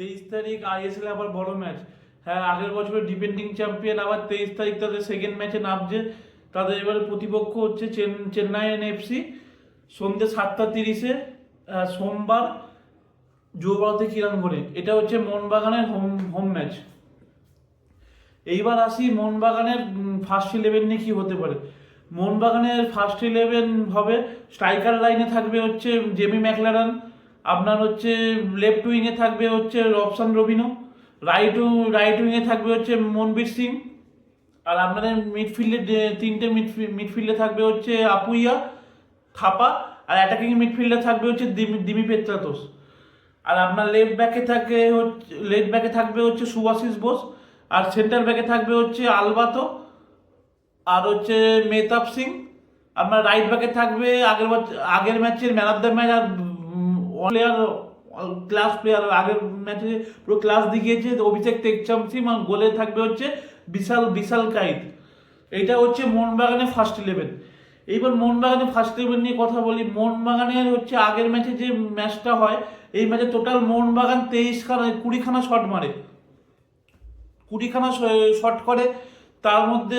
23 তারিখ আইএসএল আবার বড় ম্যাচ। হ্যাঁ, আগের বছরের ডিফেন্ডিং চ্যাম্পিয়ন আবার 23 তারিখ তাদের সেকেন্ড ম্যাচে নামছে। তাদের এবারে প্রতিপক্ষ হচ্ছে চেন্নাইয়ের এফসি। সন্ধ্যে 7:30-এ সোমবার যুবভারতী ক্রীড়াঙ্গনে। এটা হচ্ছে মোহনবাগানের হোম ম্যাচ। এইবার আসি মোহনবাগানের ফার্স্ট ইলেভেন নিয়ে কী হতে পারে। মোহনবাগানের ফার্স্ট ইলেভেন হবে, স্ট্রাইকার লাইনে থাকবে হচ্ছে জেমি ম্যাকলারান, আপনার হচ্ছে লেফট উইংয়ে থাকবে হচ্ছে রবসান রবিনো, রাইট উইংয়ে থাকবে হচ্ছে মনবীর সিং, আর আপনাদের মিডফিল্ডে তিনটে মিডফিল্ডে থাকবে হচ্ছে আপুইয়া, থাপা, আর অ্যাটাকিং মিডফিল্ডে থাকবে হচ্ছে দিমি পেত্রাতোস। আর আপনার লেফট ব্যাকে থাকবে হচ্ছে সুভাশিস বোস, আর সেন্টার ব্যাকে থাকবে হচ্ছে আলবাতো, আর হচ্ছে মেহতাব সিং। আপনার রাইট ব্যাকে থাকবে আগের ম্যাচের ম্যান অফ দ্য ম্যাচ আর ক্লাস প্লেয়ার আগের ম্যাচে পুরো ক্লাস দেখিয়েছে অভিষেক টেকচাম সিং, আর গোলে থাকবে হচ্ছে বিশাল কাইত। এইটা হচ্ছে মোহনবাগানের ফার্স্ট ইলেভেন। এইবার মোহনবাগানের ফার্স্ট ইলেভেন নিয়ে কথা বলি। মোহনবাগানের হচ্ছে আগের ম্যাচে যে ম্যাচটা হয়, এই ম্যাচে টোটাল মোহনবাগান 20খানা শট মারে, 20খানা শট করে। তার মধ্যে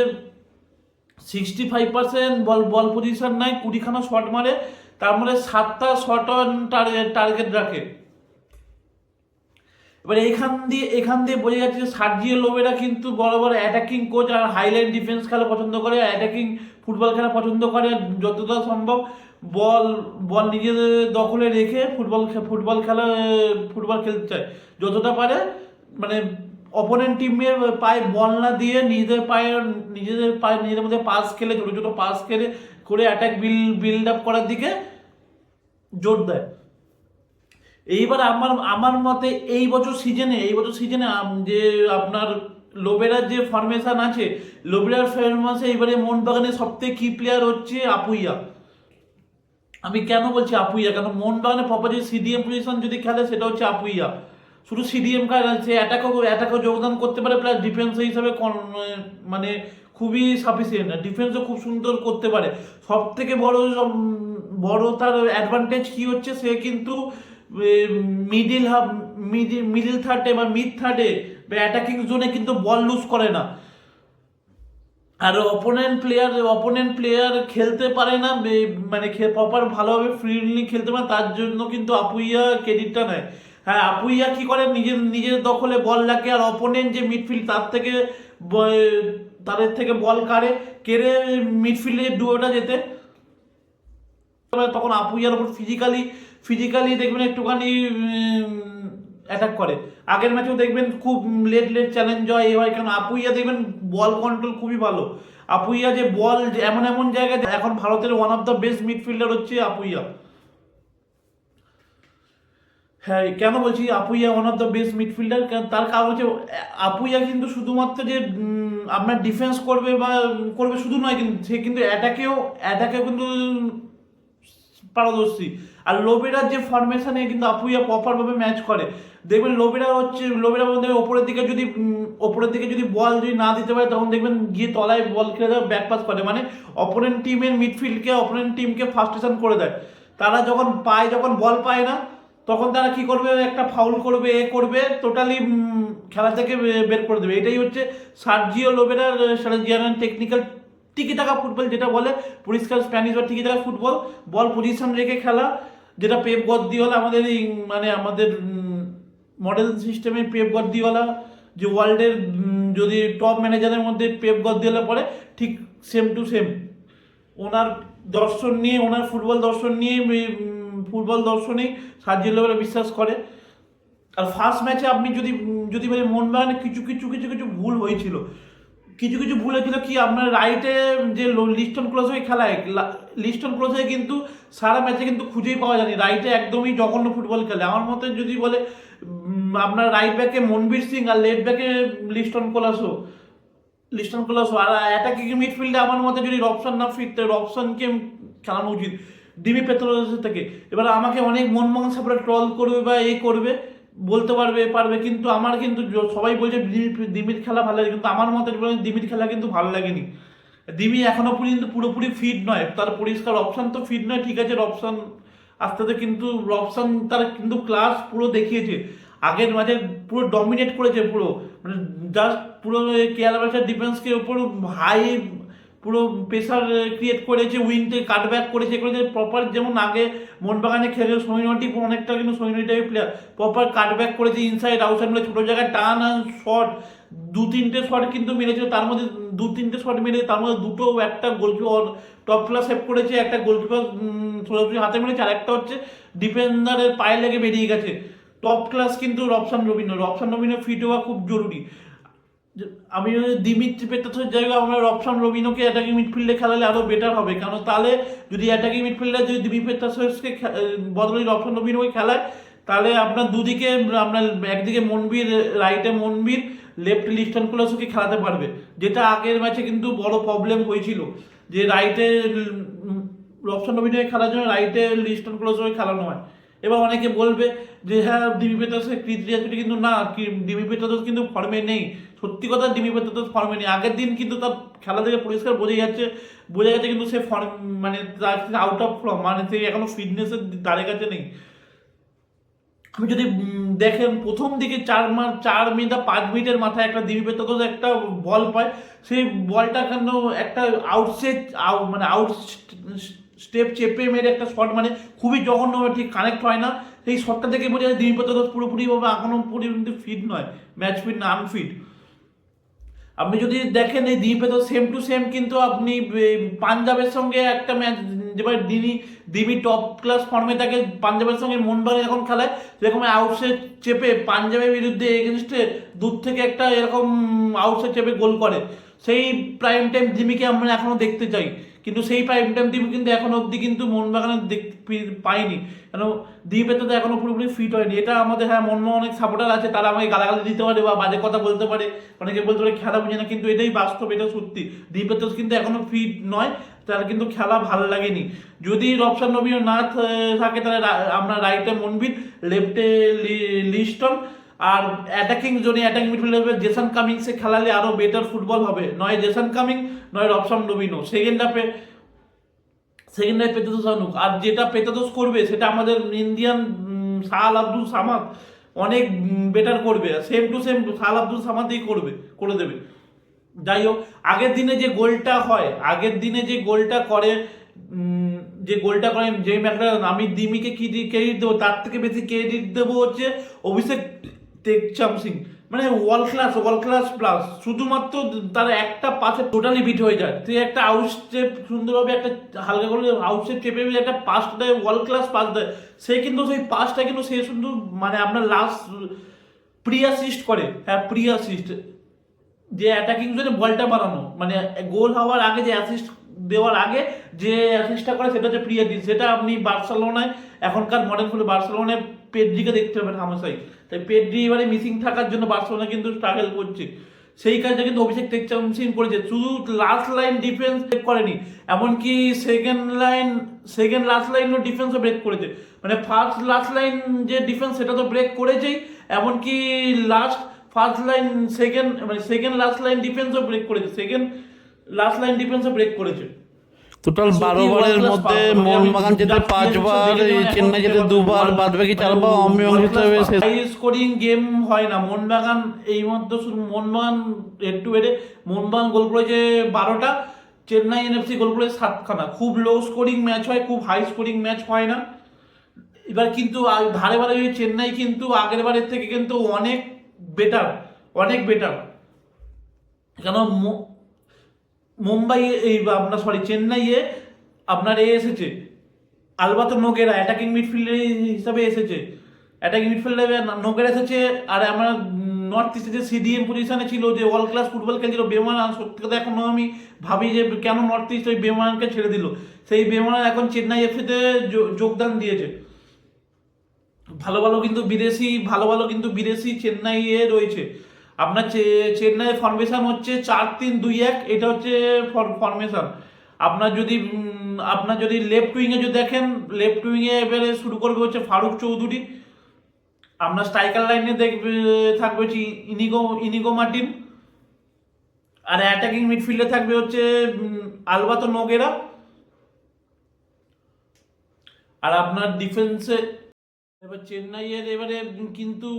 65% বল পজিশন নেয়, 20খানা শট মারে, তার মধ্যে 7টা শট অন টার্গেট রাখে। এবার এখান দিয়ে বোঝা যাচ্ছে যে সার্জিও লোবেরা কিন্তু বরাবর অ্যাটাকিং কোচ আর হাইলাইন ডিফেন্স খেলা পছন্দ করে, অ্যাটাকিং ফুটবল খেলা পছন্দ করে। যতটা সম্ভব বল নিজেদের দখলে রেখে ফুটবল খেলতে চায় যতটা পারে। মানে অপোনেন্ট টিমের পায়ে বল না দিয়ে নিজেদের মধ্যে পাস খেলে, ছোটো ছোটো পাস খেলে করে অ্যাটাক বিল্ড আপ করার দিকে জোর দেয়। এইবার আমার মতে এই বছর সিজনে যে আপনার লোবেরার যে ফরমেশন আছে, লোবেরার ফরমেশনে এবারে মোহনবাগানের সবথেকে কি প্লেয়ার হচ্ছে আপুইয়া। আমি কেন বলছি আপুইয়া, কারণ মোহনবাগানের প্রপার যে সিডিএম পজিশন যদি খেলে সেটা হচ্ছে আপুইয়া। শুধু সিডিএম খেলে সে অ্যাটাকেও যোগদান করতে পারে, প্লাস ডিফেন্স হিসাবে মানে খুবই সাফিসিয়েন্ট। ডিফেন্সও খুব সুন্দর করতে পারে। সব থেকে বড় তার অ্যাডভান্টেজ কি হচ্ছে, সে কিন্তু মিডিল থার্ডে বা মিড থার্ডে বা অ্যাটাকিং জোনে কিন্তু বল লুজ করে না। আর অপোনেন্ট প্লেয়ার খেলতে পারে না, মানে প্রপার ভালোভাবে ফ্রিলি খেলতে পারে, তার জন্য কিন্তু আপুইয়া ক্রেডিটটা নেয়। হ্যাঁ, আপুইয়া কি করে নিজের দখলে বল রাখে, আর অপোনেন্ট যে মিডফিল্ড তাদের থেকে বল কেড়ে মিডফিল্ডে ডুয়োটা যেতে, তখন আপুইয়ার উপর ফিজিক্যালি দেখবেন একটুখানি অ্যাটাক করে। আগের ম্যাচেও দেখবেন খুব লেট চ্যালেঞ্জ হয় এবার, কারণ আপুইয়া দেখবেন বল কন্ট্রোল খুবই ভালো। আপুইয়া যে বল এমন জায়গায়, এখন ভারতের one of the best midfielder হচ্ছে আপুইয়া। হ্যাঁ, কেন বলছি Apuia one of the best midfielder, তার কারণ হচ্ছে আপুইয়া কিন্তু শুধুমাত্র যে আপনার ডিফেন্স করবে শুধু নয়, কিন্তু সে কিন্তু অ্যাটাকেও কিন্তু পারদর্শী। আর লোবেরার যে ফরমেশনে কিন্তু আপুইয়া প্রপারভাবে ম্যাচ করে। দেখবেন লোবেরা মধ্যে ওপরের দিকে যদি বল যদি না দিতে পারে, তখন দেখবেন গিয়ে তলায় বল খেলে দেয়, ব্যাক পাস করে, মানে অপোনেন্ট টিমকে ফার্স্টেশন করে দেয়। তারা যখন বল পায় না, তখন তারা কি করবে, একটা ফাউল করবে টোটালি খেলা থেকে বের করে দেবে। এটাই হচ্ছে সার্জিও লোবেরার টেকনিক্যাল টিকি টাকা ফুটবল, যেটা বলে পরিষ্কার স্প্যানিশ বা টিকি টাকা ফুটবল। বল পজিশন রেখে খেলা, যেটা পেপ গার্দিওলা আমাদের মডেল সিস্টেমে পেপ গার্দিওলা যে ওয়ার্ল্ডের যদি টপ ম্যানেজারের মধ্যে পেপ গার্দিওলা পড়ে, ঠিক সেম টু সেম ওনার ফুটবল দর্শনেই সার্জিও লোবেরা বিশ্বাস করে। আর ফার্স্ট ম্যাচে আপনি যদি বলি মোহনবাগানে কিছু ভুল হয়েছিল। কি আপনার রাইটে যে লিস্টন ক্লোজে খেলায়, লিস্টন ক্লোজে কিন্তু সারা ম্যাচে কিন্তু খুঁজেই পাওয়া যায়নি। রাইটে একদমই জঘন্য ফুটবল খেলে আমার মতে। যদি বলে আপনার রাইট ব্যাকে মনবীর সিং আর লেফট ব্যাকে লিস্টন কোলাসো, আর অ্যাটাকিং মিডফিল্ডে আমার মতে যদি রবসান না ফিরতে, রবসানকে খেলানো উচিত দিমি পেত্রাতোসের থেকে। এবার আমাকে অনেক মনমোহন সাপোর্টার ট্রল করবে বা বলতে পারবে, কিন্তু আমার কিন্তু সবাই বলছে দিমির খেলা ভালো লাগে, কিন্তু আমার মতে দিমির খেলা কিন্তু ভালো লাগেনি। দিমি এখনো পর্যন্ত পুরোপুরি ফিট নয়, তার পরিষ্কার অপশান তো ফিট নয়, ঠিক আছে রবসান আস্তে আস্তে, কিন্তু রবসান তার কিন্তু ক্লাস পুরো দেখিয়েছে। আগের ম্যাচে পুরো ডমিনেট করেছে, পুরো মানে জাস্ট পুরো কেরালা ব্লাস্টার ডিফেন্সকে উপর হাই পুরো প্রেসার ক্রিয়েট করেছে, উইংতে কাটব্যাক করেছে প্রপার, যেমন আগে মোহনবাগানে খেলে সৈন্যটি অনেকটা কিন্তু সৈন্য টাইপের প্লেয়ার, প্রপার কাটব্যাক করেছে ইনসাইড আউটসাইড মিলে ছোটো জায়গায় টান আর শট, 2-3টে শট কিন্তু মেরেছিল, তার মধ্যে 2-3টে শট মেরে তার মধ্যে দুটো একটা গোলকিপার টপ ক্লাস সেভ করেছে, একটা গোলকিপার সরাসরি হাতে মেরেছে, আর একটা হচ্ছে ডিফেন্ডারের পায়ে লেগে বেরিয়ে গেছে। টপ ক্লাস কিন্তু রবসান রবিনো ফিট হওয়া খুব জরুরি। আমি দিমিত্রি পেত্রাসের জায়গায় আমরা রবসান রবিনোকে অ্যাটাকিং মিডফিল্ডে খেলালে আরও বেটার হবে, কারণ তাহলে যদি অ্যাটাকিং মিডফিল্ডে যদি দিমিত্রি পেত্রাসকে বদলে রবসান রবিনোকে খেলায়, তাহলে আপনার দুদিকে আপনার একদিকে মনবীর, রাইটে মনবীর, লেফট লিস্টন কুলাসকে খেলাতে পারবে, যেটা আগের ম্যাচে কিন্তু বড় প্রবলেম হয়েছিল, যে রাইটে রবসান রবিনোকে খেলার জন্য রাইটে লিস্টন কুলাসকে খেলানো হয়। এবার অনেকে বলবে যে হ্যাঁ ডিমি পেত্রাসের ক্রিটিসিটি, কিন্তু না, ডিমি পেত্রাস কিন্তু ফর্মে নেই। সত্যি কথা, ডিমি পেত্রাস ফর্মে নেই। আগের দিন কিন্তু তার খেলা থেকে পরিষ্কার বোঝা যাচ্ছে কিন্তু সে ফর্ম মানে আউট অফ ফর্ম, মানে সে এখনো ফিটনেসের ধারে কাছে নেই। আমি যদি দেখেন প্রথম দিকে 4 মিনিট 5 মিনিটের মাথায় একটা দিমি পেত্রাস একটা বল পায়, সেই বলটা কেন একটা মানে আউট স্টেপ চেপে মেরে একটা শট, মানে খুবই জঘন্যভাবে ঠিক কানেক্ট হয় না। সেই শটটা থেকে বোঝা যায় দিমি পেত্রাস পুরোপুরিভাবে এখনো পুরোপুরি ফিট নয়, ম্যাচ ফিট না, আনফিট। আপনি যদি দেখেন এই দিমি পেত্রাস সেম টু সেম কিন্তু আপনি পাঞ্জাবের সঙ্গে একটা ম্যাচ, যেবার দিমি টপ ক্লাস ফর্মে থাকে, পাঞ্জাবের সঙ্গে মোহনবাগান এখন খেলায়, যেরকম আউটসাইড চেপে পাঞ্জাবের বিরুদ্ধে এগেনস্টে দূর থেকে একটা এরকম আউটসাইড চেপে গোল করে, সেই প্রাইম টাইম দিমিকে আমরা এখনো দেখতে চাই। কিন্তু সেই প্রাইম টাইম দিমি কিন্তু এখনো অবধি কিন্তু মোহনবাগানে পাইনি, কেন দিমি পেত্রাস এখনো পুরোপুরি ফিট হয়নি। এটা আমাদের, হ্যাঁ মনমোহন অনেক সাপোর্টার আছে, তারা আমাকে গালাগালি দিতে পারে বা বাজে কথা বলতে পারে, অনেকে বলতে পারে খেলা বুঝে না, কিন্তু এটাই বাস্তব, এটা সত্যি। দিমি পেত্রাস কিন্তু এখনো ফিট নয়, তার কিন্তু খেলা ভালো লাগেনি। যদি রবসান রবিনো না থাকে, তাহলে আমরা রাইটে মনবীর, লেফটে লিস্টন, আর অ্যাটাকিং জোনে অ্যাটাকিং মিডফিল্ডে জেসন কামিংসে খেলালে আরও বেটার ফুটবল হবে। নয় জেসন কামিং, নয় রবসান রবিনো। সেকেন্ড হাফে পেত্রাস আনুক, আর যেটা পেত্রাস করবে সেটা আমাদের ইন্ডিয়ান সাহাল আব্দুল সামাদ অনেক বেটার করবে, same to same Sahal Abdul সামাদই করে দেবে। যাই হোক, আগের দিনে যে গোলটা হয়, আগের দিনে যে গোলটা করে, যে ম্যাচটা, আমি দিমিকে ক্রেডিট দেবো, তার থেকে বেশি ক্রেডিট দেবো হচ্ছে অভিষেক টেকচাম সিং। মানে ওয়ার্ল্ড ক্লাস প্লাস, শুধুমাত্র তার একটা পাসে টোটালি বিট হয়ে যায়। সে একটা আউট স্টেপ সুন্দরভাবে একটা হালকা করে আউট স্টেপ চেপে একটা পাস দেয়, ওয়ার্ল্ড ক্লাস পাস দেয়। সে কিন্তু সেই পাসটা কিন্তু সে শুধু মানে আপনার লাস্ট প্রি অ্যাসিস্ট করে, হ্যাঁ প্রি অ্যাসিস্ট, যে অ্যাটাকিং জন্য বলটা বানানো, মানে গোল হওয়ার আগে যে অ্যাসিস্ট দেওয়ার আগে যে অ্যাসিস্টটা করে সেটা হচ্ছে প্রি অ্যাসিস্ট। সেটা আপনি বার্সেলোনায়, এখনকার মডার্ন ফুটবল বার্সেলোনায় পেড্রিকে দেখতে পাবেন হামেশাই। তাই পেড্রি এবারে মিসিং থাকার জন্য বার্সেলোনা কিন্তু স্ট্রাগল করছে। সেই কাজটা কিন্তু অভিষেক টেকচাম সিং করেছে, শুধু লাস্ট লাইন ডিফেন্স ব্রেক করেনি, এমনকি সেকেন্ড লাস্ট লাইনও ডিফেন্সও ব্রেক করেছে। মানে ফার্স্ট লাস্ট লাইন যে ডিফেন্স সেটা তো ব্রেক করেছেই, এমনকি first line second last line ডিফেন্সও ব্রেক করেছে। টোটাল 12 বারের মধ্যে মোহনবাগান যেতে 5 বার, চেন্নাই যেতে 2 বার, বাদবাকি 4 বার অমীয় হিসেবে হাই স্কোরিং গেম হয় না। মোহনবাগান এই মধ্যে শুধু মোহনবাগান হেড টু হেডে মোহনবাগান গোল করেছে 12টা, চেন্নাই এনএফসি গোল করেছে 7খানা। খুব লো স্কোরিং ম্যাচ হয়, খুব হাই স্কোরিং ম্যাচ হয় না। এবার কিন্তু ধারে বারে চেন্নাই কিন্তু আগের বারের থেকে কিন্তু অনেক বেটার, কেন চেন্নাইয়ে আপনার এসেছে আলবাতো নোগেরা অ্যাটাকিং মিডফিল্ডার হিসাবে এসেছে, নোগেরা এসেছে। আর আমরা নর্থ ইস্টে যে সিডিএম পজিশনে ছিল, যে ওয়ার্ল্ড ক্লাস ফুটবল খেলছিল বেমানান, সত্যি কথা এখনো আমি ভাবি যে কেন নর্থ ইস্ট ওই বেমানানকে ছেড়ে দিল। সেই বেমানান এখন চেন্নাই এফসিতে যোগদান দিয়েছে। ভালো ভালো কিন্তু বিদেশি চেন্নাইয়ে রয়েছে। আপনার চেন্নাইয়ের ফরমেশন হচ্ছে 4-3-2-1, এটা হচ্ছে ফরমেশন। আপনার যদি লেফট উইংয়ে যদি দেখেন, লেফট উইংয়ে এবারে শুরু করবে হচ্ছে ফারুক চৌধুরী। আপনার স্ট্রাইকার লাইনে থাকবে হচ্ছে ইনিগো মার্টিন, আর অ্যাটাকিং মিডফিল্ডে থাকবে হচ্ছে আলবাতো নোগেরা, আর আপনার ডিফেন্সে এবার চেন্নাইয়ের এবারে কিন্তু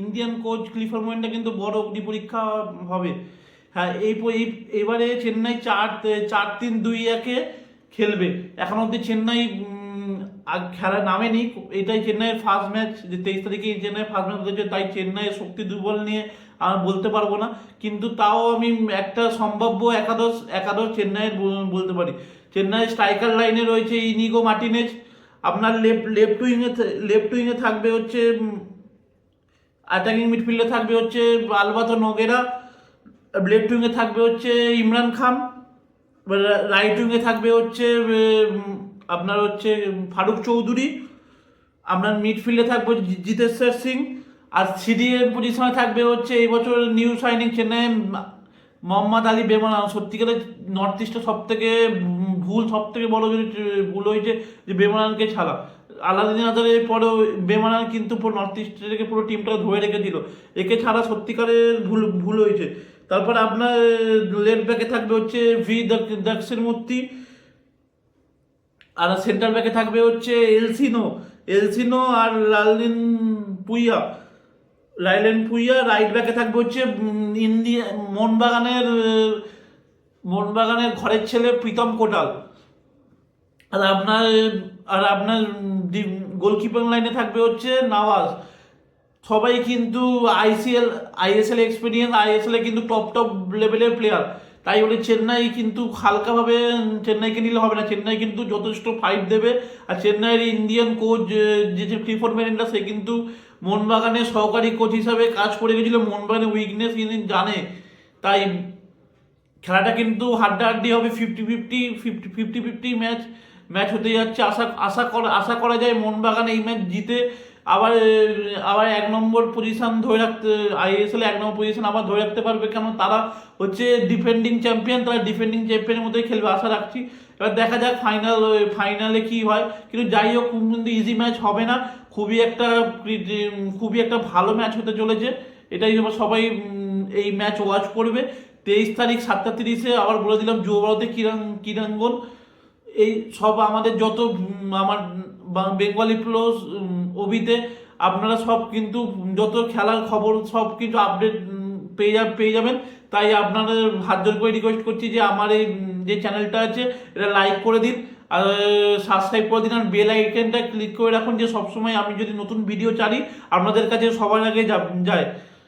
ইন্ডিয়ান কোচ ক্লিফার্ড মোরেনটা কিন্তু বড় অগ্নি পরীক্ষা হবে। হ্যাঁ, এবারে চেন্নাই 4-3-2-1-এ খেলবে। এখন অব্দি চেন্নাই খেলা নামেনি, এটাই চেন্নাইয়ের ফার্স্ট ম্যাচ, যে 23 তারিখে চেন্নাই ফার্স্ট ম্যাচ হচ্ছে, তাই চেন্নাইয়ের শক্তি দুর্বল নিয়ে আমি বলতে পারবো না, কিন্তু তাও আমি একটা সম্ভাব্য একাদশ চেন্নাইয়ের বলতে পারি। চেন্নাইয়ের স্ট্রাইকার লাইনে রয়েছে ইনিগো মার্টিনেজ, আপনার লেফট উইংয়ে থাকবে হচ্ছে অ্যাটাকিং মিডফিল্ডে থাকবে হচ্ছে আলবাতো নোগেরা, লেফট উইংয়ে থাকবে হচ্ছে ইমরান খান, রাইট উইংয়ে থাকবে হচ্ছে আপনার হচ্ছে ফারুক চৌধুরী, আপনার মিডফিল্ডে থাকবে জিতেশ্বর সিং, আর সিডিএম পজিশনে থাকবে হচ্ছে এই বছর নিউ সাইনিং চেন্নাই মোহাম্মদ আলী বেমানান। সত্যিকারের নর্থ ইস্টে সব থেকে বড় যদি ভুল হয়েছে যে বেমানানকে ছাড়া। আলাদিন আজারের পরেও বেমানান কিন্তু পুরো নর্থ ইস্ট থেকে পুরো টিমটাকে ধরে রেখেছিল, একে ছাড়া সত্যিকারের ভুল হয়েছে। তারপর আপনার লেফট ব্যাকে থাকবে হচ্ছে দক্ষিণ মূর্তি, আর সেন্টার ব্যাকে থাকবে হচ্ছে এলসিনো আর পুইয়া রাইট ব্যাকে থাকবে হচ্ছে মোহনবাগানের ঘরের ছেলে প্রীতম কোটাল, আর আপনার গোলকিপিং লাইনে থাকবে হচ্ছে নওয়াজ। সবাই কিন্তু আইএসএল এক্সপিরিয়েন্স, আইএসএল এ কিন্তু টপ লেভেলের প্লেয়ার, তাই বলে চেন্নাই কিন্তু হালকাভাবে চেন্নাইকে নিলে হবে না। চেন্নাই কিন্তু যথেষ্ট ফাইট দেবে। আর চেন্নাইয়ের ইন্ডিয়ান কোচ যে ক্লিফোর্ড মেরিনটা, সে কিন্তু মোহনবাগানের সহকারী কোচ হিসাবে কাজ করে গেছিল, মোহনবাগানের উইকনেস তিনি জানে, তাই খেলাটা কিন্তু হাড্ডাহাড্ডি হবে, 50-50 ম্যাচ হতে যাচ্ছে। আশা করা যায় মোহনবাগান এই ম্যাচ জিতে আবার 1 নম্বর পজিশন ধরে রাখতে, আইএসএল 1 নম্বর পজিশন আবার ধরে রাখতে পারবে, কেন তারা হচ্ছে ডিফেন্ডিং চ্যাম্পিয়ন, তারা ডিফেন্ডিং চ্যাম্পিয়নের মধ্যেই খেলবে আশা রাখছি। এবার দেখা যাক ফাইনালে কি হয়, কিন্তু যাই হোক কিন্তু ইজি ম্যাচ হবে না, খুবই একটা ভালো ম্যাচ হতে চলেছে, এটাই সবাই এই ম্যাচ ওয়াচ করবে। 23 তারিখ 7:30 আবার বলে দিলাম যুবভারতী ক্রীড়াঙ্গন। এই সব আমাদের যত আমার বেঙ্গলি প্লাস ওবিতে আপনারা সব কিন্তু যত খেলার খবর সব কিছু আপডেট পেয়ে যাবেন। তাই আপনাদের হাত জোর করে রিকোয়েস্ট করছি যে আমার এই যে চ্যানেলটা আছে এটা লাইক করে দিন, আর সাবস্ক্রাইব করে দিন, আর বেল আইকনটা ক্লিক করে রাখুন, যে সবসময় আমি যদি নতুন ভিডিও ছাড়ি আপনাদের কাছে সবার আগে যায়।